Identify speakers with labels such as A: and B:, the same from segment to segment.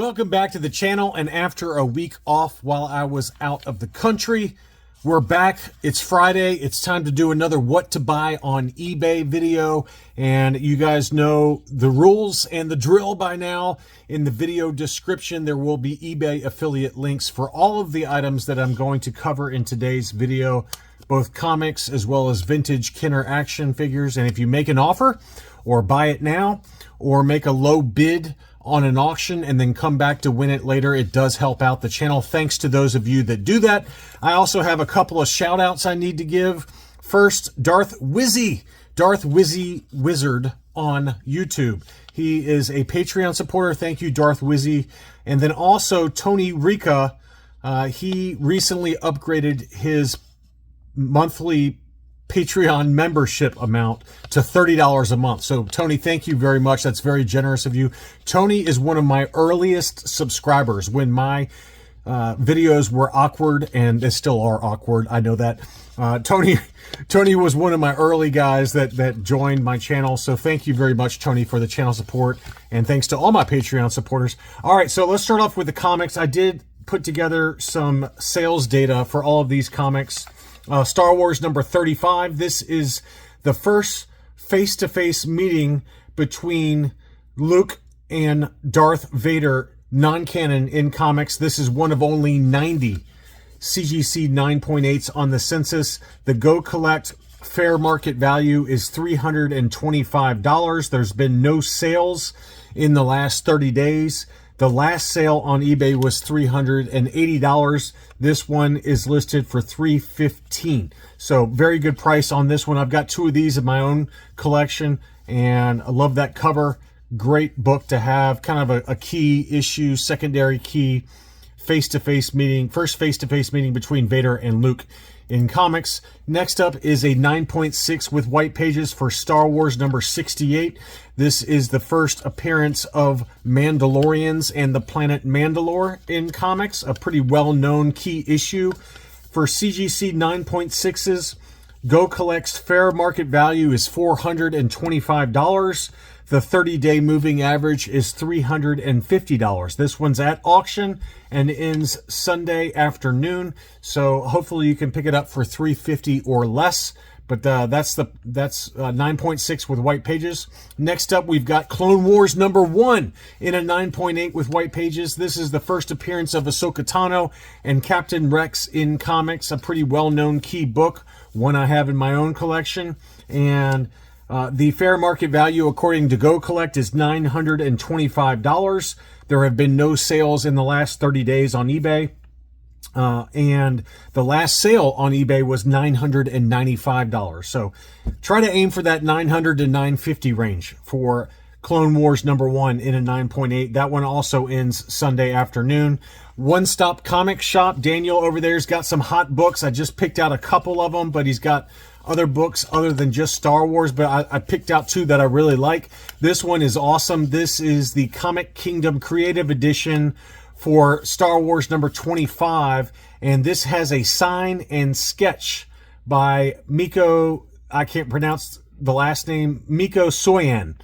A: Welcome back to the channel, and after a week off while I was out of the country, we're back. It's Friday. It's time to do another what to buy on eBay video, and you guys know the rules and the drill by now. In the video description, there will be eBay affiliate links for all of the items that I'm going to cover in today's video, both comics as well as vintage Kenner action figures. And if you make an offer or buy it now or make a low bid on an auction and then come back to win it later, it does help out the channel. Thanks to those of you that do that. I also have a couple of shout outs I need to give. First, Darth Wizzy Wizard on YouTube. He is a Patreon supporter. Thank you, Darth Wizzy. And then also Tony Rica. He recently upgraded his monthly Patreon membership amount to $30 a month. So Tony, thank you very much. That's very generous of you. Tony is one of my earliest subscribers when my videos were awkward, and they still are awkward. I know that. Tony was one of my early guys that joined my channel. So thank you very much, Tony, for the channel support. And thanks to all my Patreon supporters. All right, so let's start off with the comics. I did put together some sales data for all of these comics. Star Wars number 35. This is the first face-to-face meeting between Luke and Darth Vader, non-canon in comics. This is one of only 90 CGC 9.8s on the census. The Go Collect fair market value is $325. There's been no sales in the last 30 days. The last sale on eBay was $380. This one is listed for $315. So very good price on this one. I've got two of these in my own collection, and I love that cover. Great book to have, kind of a key issue, secondary key face-to-face meeting, first face-to-face meeting between Vader and Luke in comics. Next up is a 9.6 with white pages for Star Wars number 68. This is the first appearance of Mandalorians and the planet Mandalore in comics, a pretty well-known key issue. For CGC 9.6s, Go Collect's fair market value is $425. The 30-day moving average is $350. This one's at auction and ends Sunday afternoon, so hopefully you can pick it up for $350 or less. But that's 9.6 with white pages. Next up, we've got Clone Wars number 1 in a 9.8 with white pages. This is the first appearance of Ahsoka Tano and Captain Rex in comics, a pretty well-known key book, one I have in my own collection. And the fair market value, according to Go Collect, is $925. There have been no sales in the last 30 days on eBay. And the last sale on eBay was $995. So try to aim for that $900 to $950 range for Clone Wars number 1 in a 9.8. That one also ends Sunday afternoon. One Stop Comic Shop. Daniel over there's got some hot books. I just picked out a couple of them, but he's got other books other than just Star Wars, but I picked out two that I really like. This one is awesome. This is the Comic Kingdom Creative Edition for Star Wars number 25, and this has a sign and sketch by Miko, I can't pronounce the last name, Miko Soyan.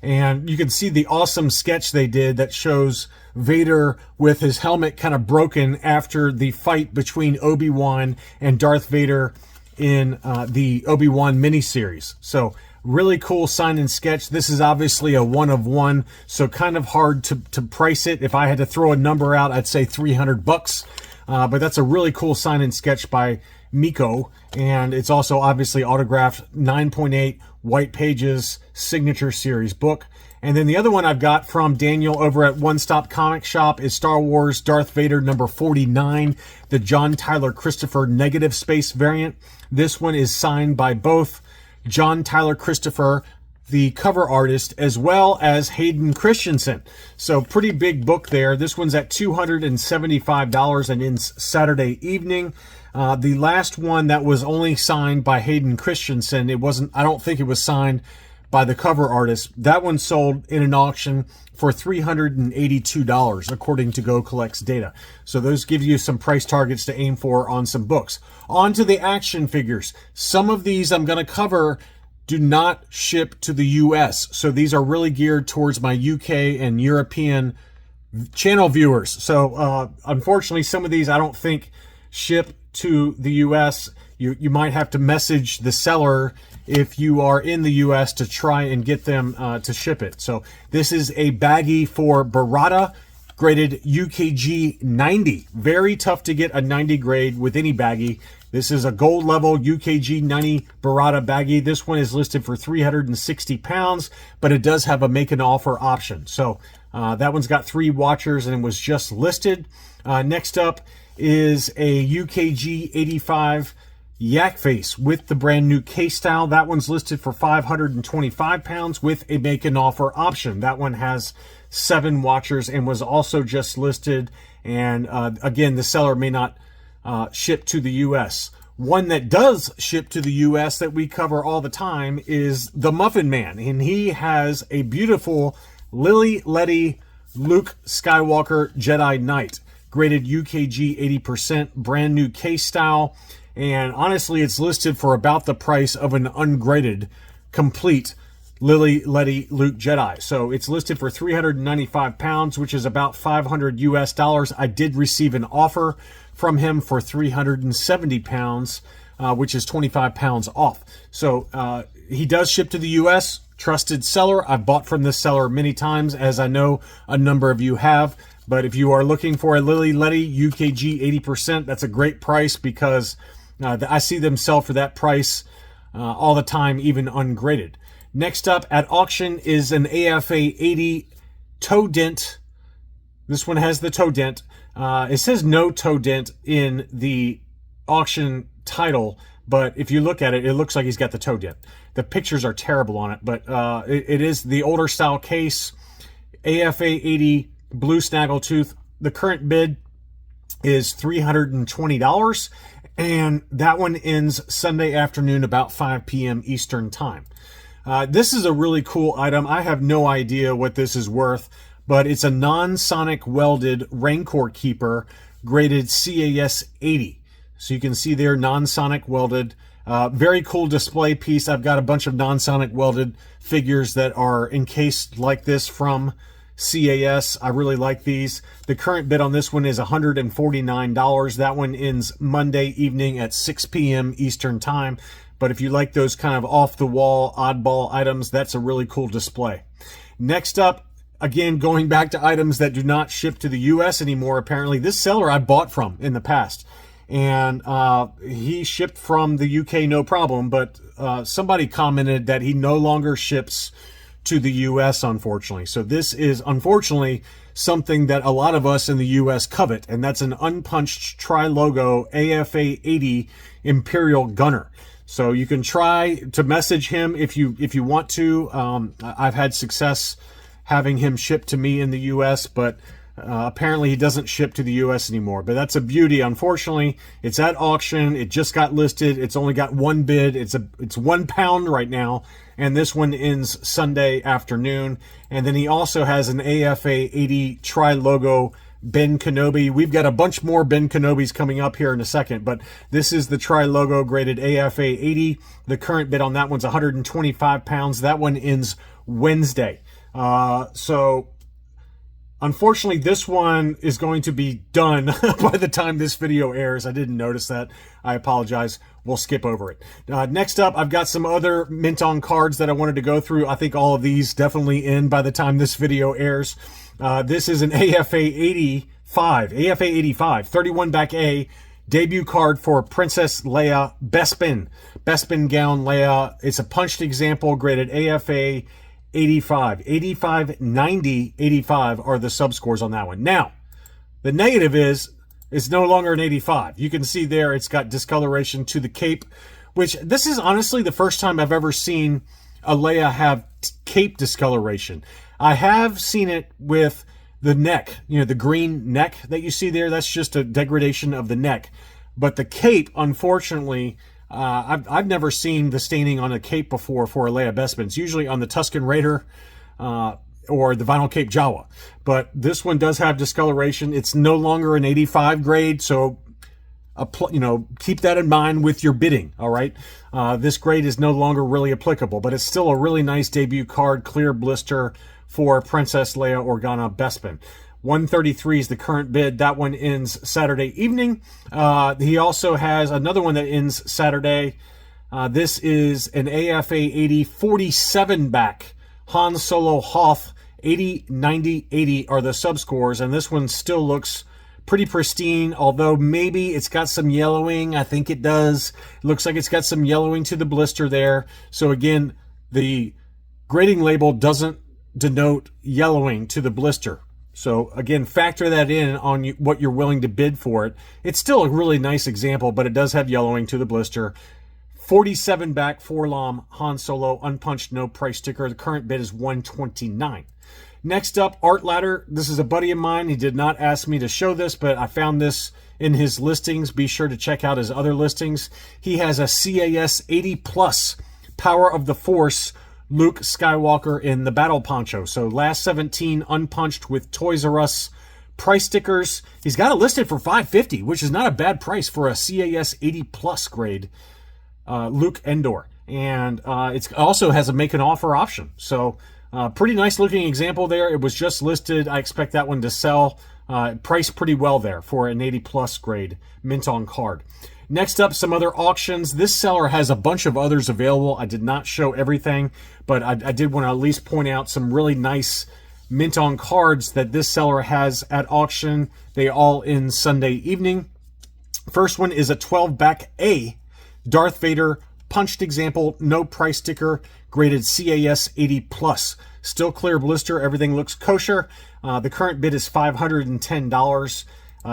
A: And you can see the awesome sketch they did that shows Vader with his helmet kind of broken after the fight between Obi-Wan and Darth Vader in the Obi-Wan miniseries. So really cool sign and sketch. This is obviously a one of one, so kind of hard to price it. If I had to throw a number out, I'd say $300. But that's a really cool sign and sketch by Miko, and it's also obviously autographed, 9.8 white pages signature series book. And then the other one I've got from Daniel over at One Stop Comic Shop is Star Wars Darth Vader number 49, the John Tyler Christopher negative space variant. This one is signed by both John Tyler Christopher, the cover artist, as well as Hayden Christensen. So pretty big book there. This one's at $275 and ends Saturday evening. The last one that was only signed by Hayden Christensen, I don't think it was signed by the cover artist. That one sold in an auction for $382, according to Go Collect's data. So those give you some price targets to aim for on some books. On to the action figures. Some of these I'm going to cover do not ship to the US. So these are really geared towards my UK and European channel viewers. So unfortunately, some of these I don't think ship to the US. You might have to message the seller if you are in the US to try and get them to ship it. So this is a baggie for Barada, graded UKG 90. Very tough to get a 90 grade with any baggie. This is a gold level UKG 90 Barada baggie. This one is listed for 360 pounds, but it does have a make an offer option. So that one's got 3 watchers and was just listed. Next up is a UKG 85 Yak Face with the brand new case style. That one's listed for 525 pounds with a make an offer option. That one has 7 watchers and was also just listed. And again, the seller may not ship to the US. One that does ship to the US that we cover all the time is the Muffin Man. And he has a beautiful Lily Letty Luke Skywalker Jedi Knight, graded UKG 80%, brand new case style. And honestly, it's listed for about the price of an ungraded complete Lily Letty Luke Jedi. So it's listed for 395 pounds, which is about 500 US dollars. I did receive an offer from him for 370 pounds, which is 25 pounds off. So he does ship to the US. Trusted seller. I've bought from this seller many times, as I know a number of you have. But if you are looking for a Lily Letty UKG 80%, that's a great price, because I see them sell for that price all the time, even ungraded. Next up at auction is an AFA 80 toe dent. This one has the toe dent. It says no toe dent in the auction title, but if you look at it, it looks like he's got the toe dent. The pictures are terrible on it, but it is the older style case, AFA 80 blue snaggletooth. The current bid is $320, and that one ends Sunday afternoon about 5 p.m. Eastern time. This is a really cool item. I have no idea what this is worth, but it's a non-sonic welded Rancor Keeper, graded CAS 80. So you can see there, non-sonic welded. Very cool display piece. I've got a bunch of non-sonic welded figures that are encased like this from CAS. I really like these. The current bid on this one is $149. That one ends Monday evening at 6 p.m. Eastern time. But if you like those kind of off-the-wall, oddball items, that's a really cool display. Next up, again, going back to items that do not ship to the U.S. anymore, apparently. This seller I bought from in the past. And he shipped from the UK, no problem. But somebody commented that he no longer ships to the US, unfortunately. So this is, unfortunately, something that a lot of us in the US covet, and that's an unpunched tri-logo AFA 80 Imperial Gunner. So you can try to message him if you want to. I've had success having him shipped to me in the US, but apparently he doesn't ship to the US anymore. But that's a beauty. Unfortunately, it's at auction. It just got listed. It's only got one bid. It's £1 right now. And this one ends Sunday afternoon. And then he also has an AFA 80 tri-logo Ben Kenobi. We've got a bunch more Ben Kenobis coming up here in a second, but this is the tri-logo graded AFA 80. The current bid on that one's 125 pounds. That one ends Wednesday. So unfortunately, this one is going to be done by the time this video airs. I didn't notice that. I apologize. We'll skip over it. Next up, I've got some other mint on cards that I wanted to go through. I think all of these definitely end by the time this video airs. This is an AFA 85, 31 back A, debut card for Princess Leia Bespin gown Leia. It's a punched example, graded AFA 85. 85, 90, 85 are the subscores on that one. Now, the negative is it's no longer an 85. You can see there it's got discoloration to the cape, which this is honestly the first time I've ever seen a Leia have cape discoloration. I have seen it with the neck, you know, the green neck that you see there. That's just a degradation of the neck. But the cape, unfortunately, I've never seen the staining on a cape before for a Leia Bespin. It's usually on the Tusken Raider or the Vinyl Cape Jawa. But this one does have discoloration. It's no longer an 85 grade, so keep that in mind with your bidding, all right? This grade is no longer really applicable, but it's still a really nice debut card, clear blister for Princess Leia Organa Bespin. 133 is the current bid. That one ends Saturday evening. He also has another one that ends Saturday. This is an AFA 80 47 back Han Solo Hoth. 80, 90, 80 are the subscores, and this one still looks pretty pristine, although maybe it's got some yellowing. I think it does. It looks like it's got some yellowing to the blister there. So again, the grading label doesn't denote yellowing to the blister. So again, factor that in on what you're willing to bid for it. It's still a really nice example, but it does have yellowing to the blister. 47 back 4-LOM Han Solo, unpunched, no price sticker. The current bid is $129. Next up, Art Ladder. This is a buddy of mine. He did not ask me to show this, but I found this in his listings. Be sure to check out his other listings. He has a CAS 80 Plus Power of the Force Luke Skywalker in the battle poncho. So last 17 unpunched with Toys R Us price stickers. He's got it listed for $550, which is not a bad price for a CAS 80 Plus grade Luke Endor. And it also has a make an offer option. So pretty nice looking example there. It was just listed. I expect that one to sell. Priced pretty well there for an 80 plus grade mint on card. Next up, some other auctions. This seller has a bunch of others available. I did not show everything, but I did want to at least point out some really nice mint on cards that this seller has at auction. They all in Sunday evening. First one is a 12 back A Darth Vader punched example, no price sticker, graded CAS 80 plus. Still clear blister, everything looks kosher. The current bid is $510.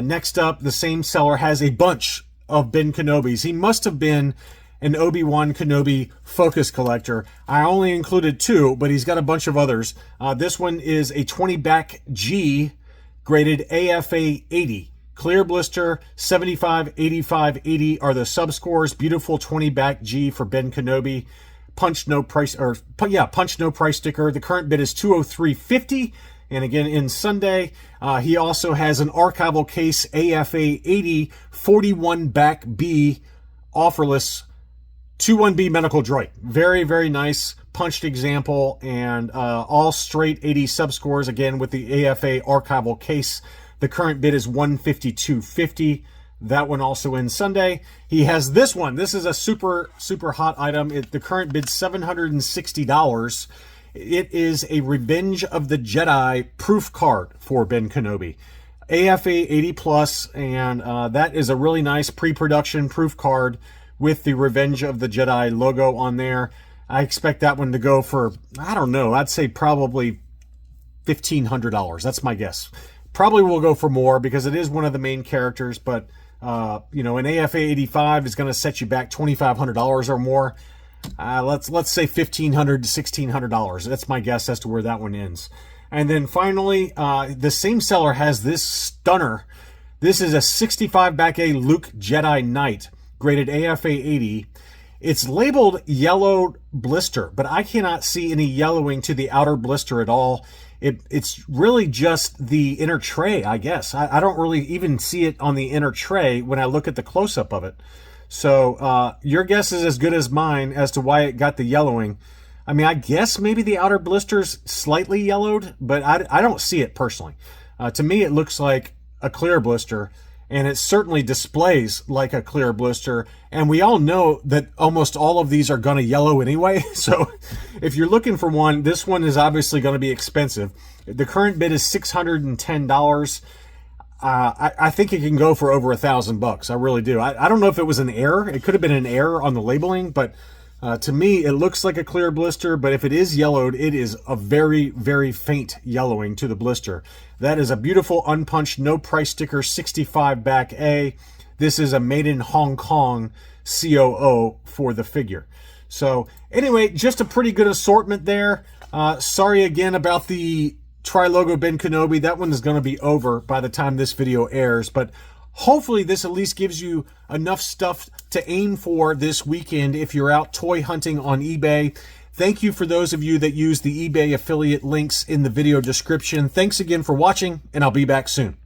A: Next up, the same seller has a bunch of Ben Kenobis. He must have been an Obi-Wan Kenobi focus collector. I only included 2, but he's got a bunch of others. This one is a 20 back G, graded AFA 80. Clear blister, 75, 85, 80 are the subscores. Beautiful 20 back G for Ben Kenobi. Punch no price, punch no price sticker. The current bid is $203.50. And again, in Sunday, he also has an archival case AFA 80 41 back B offerless 21B medical droid. Very, very nice punched example, and all straight 80 subscores again with the AFA archival case. The current bid is $152.50. That one also in Sunday. He has this one. This is a super, super hot item. The current bid $760. It is a Revenge of the Jedi proof card for Ben Kenobi. AFA 80 plus, and that is a really nice pre-production proof card with the Revenge of the Jedi logo on there. I expect that one to go for, I don't know, I'd say probably $1,500. That's my guess. Probably will go for more because it is one of the main characters, but you know, an AFA 85 is going to set you back $2,500 or more. Let's say $1,500 to $1,600. That's my guess as to where that one ends. And then finally, the same seller has this stunner. This is a 65 back A Luke Jedi Knight, graded AFA 80. It's labeled yellow blister, but I cannot see any yellowing to the outer blister at all. It's really just the inner tray, I guess. I don't really even see it on the inner tray when I look at the close-up of it. So your guess is as good as mine as to why it got the yellowing. I mean, I guess maybe the outer blister's slightly yellowed, but I don't see it personally. To me, it looks like a clear blister, and it certainly displays like a clear blister. And we all know that almost all of these are going to yellow anyway. So if you're looking for one, this one is obviously going to be expensive. The current bid is $610. I think it can go for over $1,000. I really do. I don't know if it was an error. It could have been an error on the labeling, but to me, it looks like a clear blister. But if it is yellowed, it is a very, very faint yellowing to the blister. That is a beautiful unpunched, no price sticker, 65 back A. This is a made in Hong Kong COO for the figure. So anyway, just a pretty good assortment there. Sorry again about the Tri-Logo Ben Kenobi. That one is going to be over by the time this video airs, but hopefully this at least gives you enough stuff to aim for this weekend if you're out toy hunting on eBay. Thank you for those of you that use the eBay affiliate links in the video description. Thanks again for watching, and I'll be back soon.